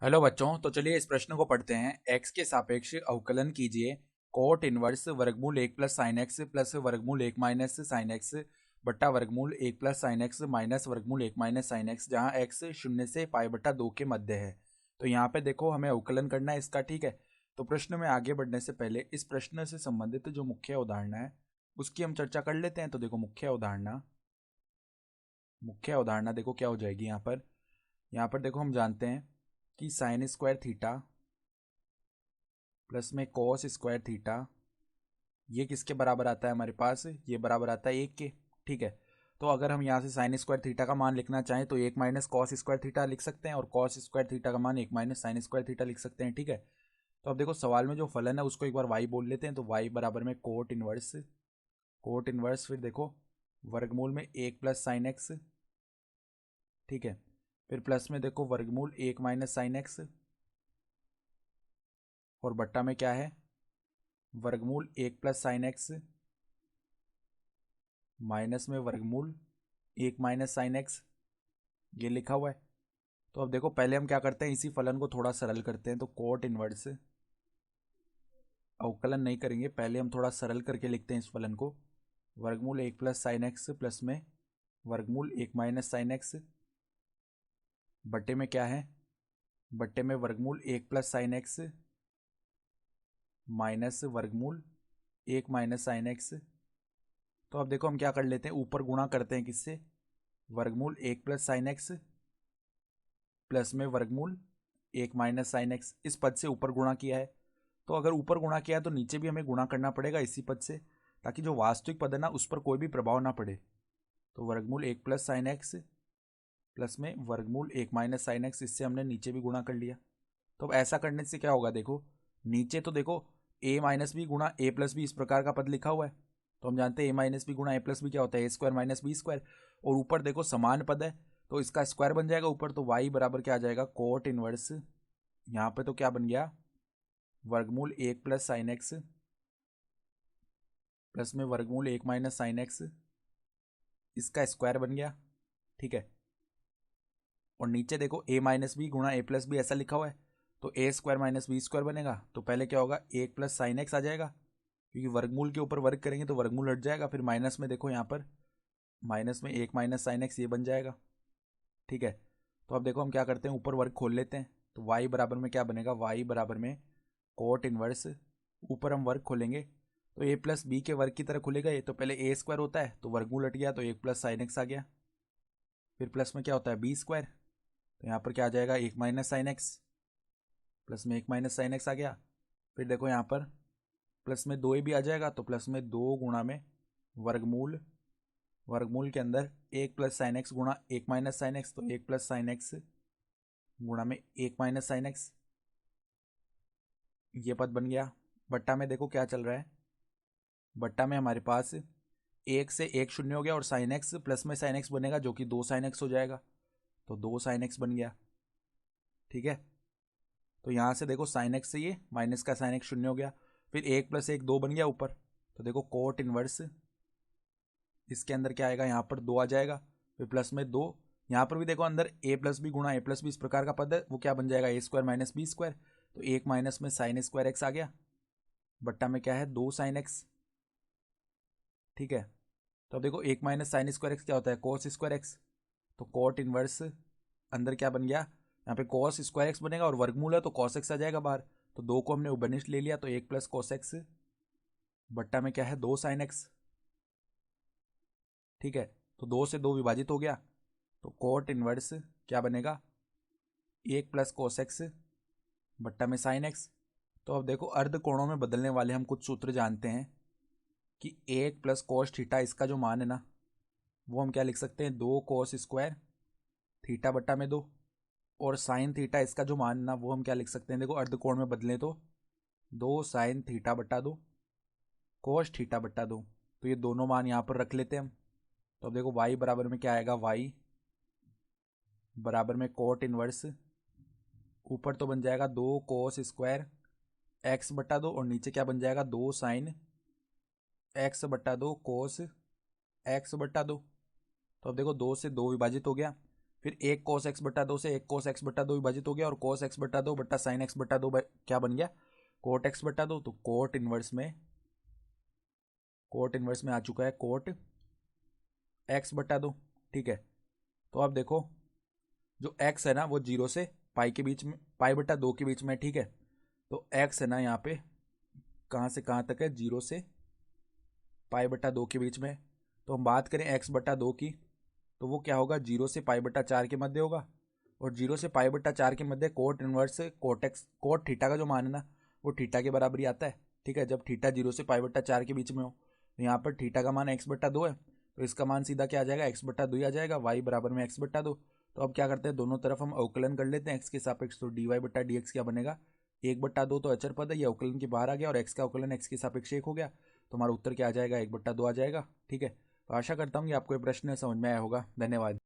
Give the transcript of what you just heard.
Hello बच्चों, तो चलिए इस प्रश्न को पढ़ते हैं। x के सापेक्ष अवकलन कीजिए कोट इनवर्स वर्गमूल 1 प्लस साइन एक्स प्लस वर्गमूल 1 माइनस साइन एक्स बट्टा वर्गमूल 1 प्लस साइन एक्स माइनस वर्गमूल 1 माइनस साइन एक्स, जहाँ x 0 से पाई बट्टा 2 के मध्य है। तो यहाँ पे देखो हमें अवकलन करना है इसका, ठीक है। तो प्रश्न में आगे बढ़ने से पहले इस प्रश्न से संबंधित जो मुख्य अवधारणा है उसकी हम चर्चा कर लेते हैं। तो देखो मुख्य अवधारणा देखो क्या हो जाएगी यहाँ पर देखो हम जानते हैं कि साइन स्क्वायर थीटा प्लस में कॉस स्क्वायर थीटा ये किसके बराबर आता है हमारे पास, ये बराबर आता है 1 के, ठीक है। तो अगर हम यहाँ से साइन स्क्वायर थीटा का मान लिखना चाहें तो 1 माइनस कॉस स्क्वायर थीटा लिख सकते हैं, और कॉस स्क्वायर थीटा का मान 1 माइनस साइन स्क्वायर थीटा लिख सकते हैं, ठीक है। तो अब देखो सवाल में जो फलन है उसको एक बार वाई बोल लेते हैं। तो वाई बराबर में कोट इनवर्स फिर देखो वर्गमूल में 1 प्लस साइन एक्स, ठीक है। फिर प्लस में देखो वर्गमूल 1 माइनस साइन एक्स, और बट्टा में क्या है वर्गमूल 1 प्लस साइन एक्स माइनस में वर्गमूल 1 माइनस साइन एक्स, ये लिखा हुआ है। तो अब देखो पहले हम क्या करते हैं, इसी फलन को थोड़ा सरल करते हैं। तो कोट इनवर्स अवकलन नहीं करेंगे, पहले हम थोड़ा सरल करके लिखते हैं इस फलन को। वर्गमूल 1 प्लस साइन एक्स प्लस में वर्गमूल 1 माइनस साइन एक्स बट्टे में क्या है, बट्टे में वर्गमूल 1 प्लस साइन एक्स माइनस वर्गमूल 1 माइनस साइन एक्स। तो अब देखो हम क्या कर लेते हैं, ऊपर गुणा करते हैं किससे, वर्गमूल 1 प्लस साइन एक्स प्लस में वर्गमूल 1 माइनस साइन एक्स, इस पद से ऊपर गुणा किया है। तो अगर ऊपर गुणा किया है तो नीचे भी हमें गुणा करना पड़ेगा इसी पद से, ताकि जो वास्तविक पद है ना उस पर कोई भी प्रभाव ना पड़े। तो वर्गमूल 1 प्लस साइन एक्स प्लस में वर्गमूल 1 माइनस साइन एक्स, इससे हमने नीचे भी गुणा कर लिया। तो अब ऐसा करने से क्या होगा, देखो नीचे तो देखो ए माइनस बी गुणा ए प्लस बी इस प्रकार का पद लिखा हुआ है। तो हम जानते हैं ए माइनस बी गुणा ए प्लस बी क्या होता है, ए स्क्वायर माइनस बी स्क्वायर। और ऊपर देखो समान पद है तो इसका स्क्वायर बन जाएगा ऊपर। तो वाई बराबर क्या आ जाएगा, कोट इनवर्स, यहाँ पे तो क्या बन गया वर्गमूल 1 प्लस साइन एक्स प्लस में वर्गमूल 1 माइनस साइन एक्स, इसका स्क्वायर बन गया, ठीक है। और नीचे देखो ए माइनस बी गुणा ए प्लस बी ऐसा लिखा हुआ है, तो ए स्क्वायर माइनस बी स्क्वायर बनेगा। तो पहले क्या होगा, 1 प्लस साइन एक्स आ जाएगा, क्योंकि वर्गमूल के ऊपर वर्ग करेंगे तो वर्गमूल हट जाएगा। फिर माइनस में देखो यहाँ पर माइनस में 1 माइनस साइन एक्स ये बन जाएगा, ठीक है। तो अब देखो हम क्या करते हैं, ऊपर वर्ग खोल लेते हैं। तो वाई बराबर में क्या बनेगा, वाई बराबर में कोट इनवर्स, ऊपर हम वर्ग खोलेंगे तो ए प्लस बी के वर्ग की तरह खुलेगा। ये तो पहले ए स्क्वायर होता है तो वर्गमूल हट गया तो 1 प्लस साइन एक्स आ गया। फिर प्लस में क्या होता है बी स्क्वायर, तो यहाँ पर क्या आ जाएगा 1 माइनस साइन एक्स, प्लस में 1 माइनस साइन एक्स आ गया। फिर देखो यहाँ पर प्लस में 2 भी आ जाएगा, तो प्लस में 2 गुणा में वर्गमूल, वर्गमूल के अंदर 1 प्लस साइन एक्स गुणा 1 माइनस साइन एक्स, तो 1 प्लस साइन एक्स गुणा में 1 माइनस साइन एक्स, ये पद बन गया। बट्टा में देखो क्या चल रहा है, बट्टा में हमारे पास 1 से 1 शून्य हो गया, और साइन एक्स प्लस में साइन एक्स बनेगा जो कि 2 साइन एक्स हो जाएगा। तो 2 साइन एक्स बन गया, ठीक है। तो यहाँ से देखो साइन एक्स से ये माइनस का साइन एक्स शून्य हो गया। फिर 1 प्लस 1 2 बन गया ऊपर। तो देखो कोट इनवर्स, इसके अंदर क्या आएगा, यहाँ पर 2 आ जाएगा। फिर प्लस में 2, यहाँ पर भी देखो अंदर ए प्लस बी गुणा ए प्लस बी इस प्रकार का पद है, वो क्या बन जाएगा ए स्क्वायर माइनस बी स्क्वायर। तो 1 माइनस में साइन स्क्वायर एक्स आ गया, बट्टा में क्या है 2 साइन एक्स, ठीक है। तो अब देखो 1 माइनस साइन स्क्वायर एक्स क्या होता है, कोस स्क्वायर एक्स। तो कोट इनवर्स अंदर क्या बन गया, यहाँ पे कॉस स्क्वायर एक्स बनेगा, और वर्गमूल है तो कॉस एक्स आ जाएगा बाहर। तो 2 को हमने उभयनिष्ठ ले लिया, तो 1 प्लस कॉस एक्स बट्टा में क्या है 2 साइन एक्स, ठीक है। तो 2 से 2 विभाजित हो गया, तो कोट इनवर्स क्या बनेगा 1 प्लस कोस एक्स बट्टा में साइन एक्स। तो अब देखो अर्ध कोणों में बदलने वाले हम कुछ सूत्र जानते हैं कि 1 प्लस कोस थीटा, इसका जो मान है ना वो हम क्या लिख सकते हैं 2 कोस स्क्वायर थीटा बट्टा में 2, और साइन थीटा इसका जो मान ना वो हम क्या लिख सकते हैं, देखो अर्धकोण में बदलें तो 2 साइन थीटा बट्टा 2 कोश थीटा बट्टा 2। तो ये दोनों मान यहाँ पर रख लेते हैं हम। तो अब देखो y बराबर में क्या आएगा, y बराबर में कोट इनवर्स, ऊपर तो बन जाएगा 2 कोस स्क्वायर एक्स बट्टा 2, और नीचे क्या बन जाएगा 2 साइन एक्स बट्टा 2 कोस एक्स बट्टा 2। तो अब देखो 2 से 2 विभाजित हो गया, फिर एक कोस एक्स बटा दो से एक कोस एक्स बटा दो विभाजित हो गया, और कोस एक्स बटा दो बटा साइन एक्स बटा दो क्या बन गया, कोट एक्स बटा दो। तो कोट इनवर्स में आ चुका है कोट एक्स बटा दो। ठीक है, तो अब देखो जो एक्स है ना वो 0 से पाई के बीच में, पाई बटा 2 के बीच में। ठीक है, तो एक्स है ना यहाँ पे कहाँ से कहाँ तक है, 0 से पाई बटा 2 के बीच में। तो हम बात करें एक्स बटा 2 की, तो वो क्या होगा, 0 से पाई बटा 4 के मध्य होगा, और 0 से पाई बटा 4 के मध्य cot inverse cot X, cot theta का जो मान है ना वो थीटा के बराबर ही आता है। ठीक है, जब थीटा 0 से पाई बटा 4 के बीच में हो, तो यहाँ पर थीटा का मान एक्स बटा 2 है, तो इसका मान सीधा क्या आ जाएगा, एक्स बटा 2 ही आ जाएगा, वाई बराबर में एक्स बटा 2। तो अब क्या करते हैं, दोनों तरफ हम अवकलन कर लेते हैं एक्स के सापेक्ष। तो डी वाई बटा डी एक्स क्या बनेगा, 1/2 तो अचर पद है, ये अवकलन के बाहर आ गया, और एक्स का अवकलन एक्स के सापेक्ष 1 हो गया, तो हमारा उत्तर क्या आ जाएगा, 1/2 आ जाएगा। ठीक है, तो आशा करता हूँ कि आपको ये प्रश्न समझ में आया होगा। धन्यवाद।